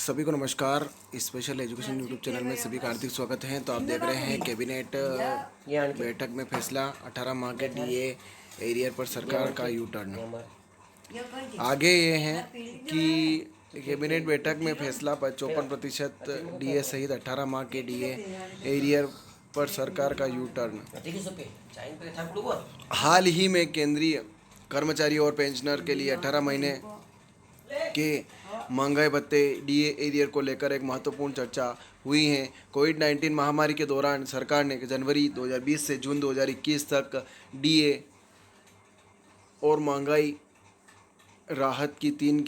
सभी को नमस्कार। स्पेशल एजुकेशन यूट्यूब चैनल में सभी का हार्दिक स्वागत है। तो आप देख रहे हैं कैबिनेट बैठक में फैसला 18 माह के डीए एरियर पर सरकार का यू टर्न। आगे ये है कि कैबिनेट बैठक में फैसला 54% डीए सहित 18 माह के डीए एरियर पर सरकार का यू टर्न। हाल ही में केंद्रीय कर्मचारी और पेंशनर के लिए 18 महीने के महंगाई भत्ते डीए एरियर को लेकर एक महत्वपूर्ण चर्चा हुई है। कोविड-19 महामारी के दौरान सरकार ने जनवरी 2020 से जून 2021 तक डीए और महंगाई राहत की 3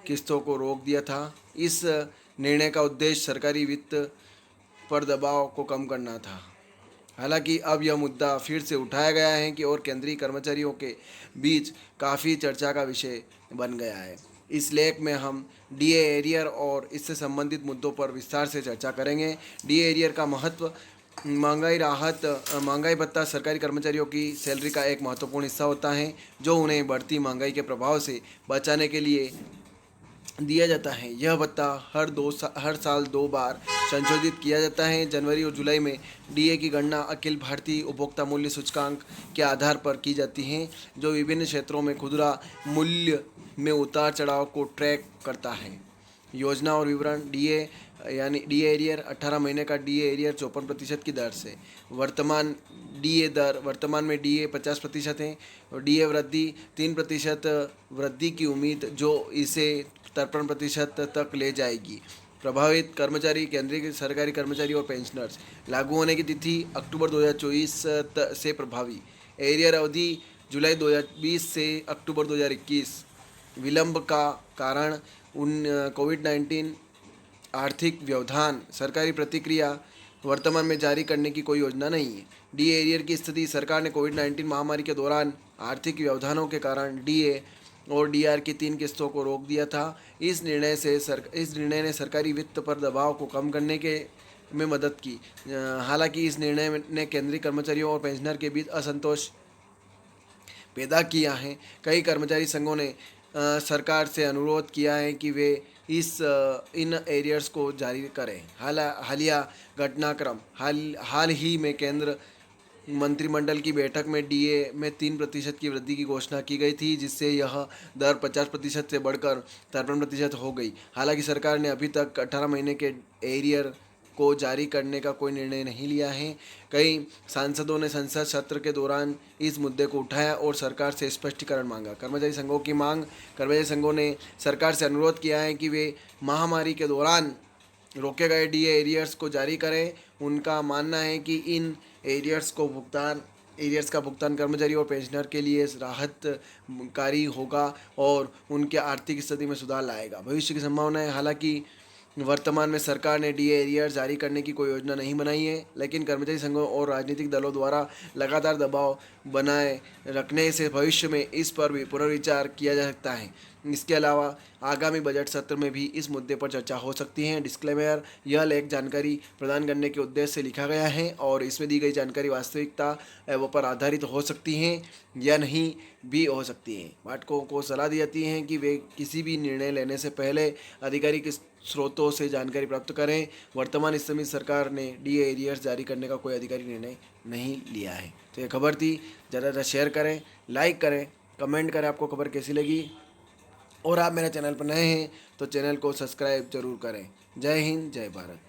किस्तों को रोक दिया था। इस निर्णय का उद्देश्य सरकारी वित्त पर दबाव को कम करना था। हालांकि अब यह मुद्दा फिर से उठाया गया है कि और केंद्रीय कर्मचारियों के बीच काफ़ी चर्चा का विषय बन गया है। इस लेख में हम डीए एरियर और इससे संबंधित मुद्दों पर विस्तार से चर्चा करेंगे। डीए एरियर का महत्व। महंगाई राहत महंगाई भत्ता सरकारी कर्मचारियों की सैलरी का एक महत्वपूर्ण हिस्सा होता है जो उन्हें बढ़ती महंगाई के प्रभाव से बचाने के लिए दिया जाता है। यह भत्ता हर साल 2 बार संशोधित किया जाता है। जनवरी और जुलाई में डीए की गणना अखिल भारतीय उपभोक्ता मूल्य सूचकांक के आधार पर की जाती है जो विभिन्न क्षेत्रों में खुदरा मूल्य में उतार चढ़ाव को ट्रैक करता है। योजना और विवरण। डीए यानी डीए एरियर 18 महीने का डीए एरियर 54% की दर से। वर्तमान में डीए 50% है और डीए वृद्धि 3% वृद्धि की उम्मीद जो इसे 53% तक ले जाएगी। प्रभावित कर्मचारी केंद्रीय सरकारी कर्मचारी और पेंशनर्स। लागू होने की तिथि अक्टूबर 2024 से प्रभावी। एरियर अवधि जुलाई 2020 से अक्टूबर 2021। विलंब का कारण कोविड-19 आर्थिक व्यवधान। सरकारी प्रतिक्रिया। वर्तमान में जारी करने की कोई योजना नहीं है। डीए एरियर की स्थिति। सरकार ने कोविड-19 महामारी के दौरान आर्थिक व्यवधानों के कारण डीए और डीआर की 3 किस्तों को रोक दिया था। इस निर्णय ने सरकारी वित्त पर दबाव को कम करने में मदद की। हालांकि इस निर्णय ने केंद्रीय कर्मचारियों और पेंशनर के बीच असंतोष पैदा किया है। कई कर्मचारी संघों ने सरकार से अनुरोध किया है कि वे इन एरियर्स को जारी करें। हालिया घटनाक्रम। हाल ही में केंद्र मंत्रिमंडल की बैठक में डीए में 3% की वृद्धि की घोषणा की गई थी जिससे यह दर 50% से बढ़कर 53% हो गई। हालांकि सरकार ने अभी तक 18 महीने के एरियर को जारी करने का कोई निर्णय नहीं लिया है। कई सांसदों ने संसद सत्र के दौरान इस मुद्दे को उठाया और सरकार से स्पष्टीकरण मांगा। कर्मचारी संघों की मांग। कर्मचारी संघों ने सरकार से अनुरोध किया है कि वे महामारी के दौरान रोके गए डीए एरियर्स को जारी करें। उनका मानना है कि इन एरियर्स का भुगतान कर्मचारी और पेंशनर के लिए राहतकारी होगा और उनके आर्थिक स्थिति में सुधार लाएगा। भविष्य की संभावनाएं। हालांकि वर्तमान में सरकार ने डीए एरियर जारी करने की कोई योजना नहीं बनाई है लेकिन कर्मचारी संघों और राजनीतिक दलों द्वारा लगातार दबाव बनाए रखने से भविष्य में इस पर भी पुनर्विचार किया जा सकता है। इसके अलावा आगामी बजट सत्र में भी इस मुद्दे पर चर्चा हो सकती है। डिस्क्लेमर। यह लेख जानकारी प्रदान करने के उद्देश्य से लिखा गया है और इसमें दी गई जानकारी वास्तविकता एवं पर आधारित हो सकती है या नहीं भी हो सकती है। पाठकों को सलाह दी जाती है कि वे किसी भी निर्णय लेने से पहले आधिकारिक स्रोतों से जानकारी प्राप्त करें। वर्तमान समय सरकार ने डीए एरियर्स जारी करने का कोई आधिकारिक निर्णय नहीं लिया है। तो ये खबर थी। ज़्यादा शेयर करें, लाइक करें, कमेंट करें आपको खबर कैसी लगी और आप मेरे चैनल पर नए हैं तो चैनल को सब्सक्राइब जरूर करें। जय हिंद, जय भारत।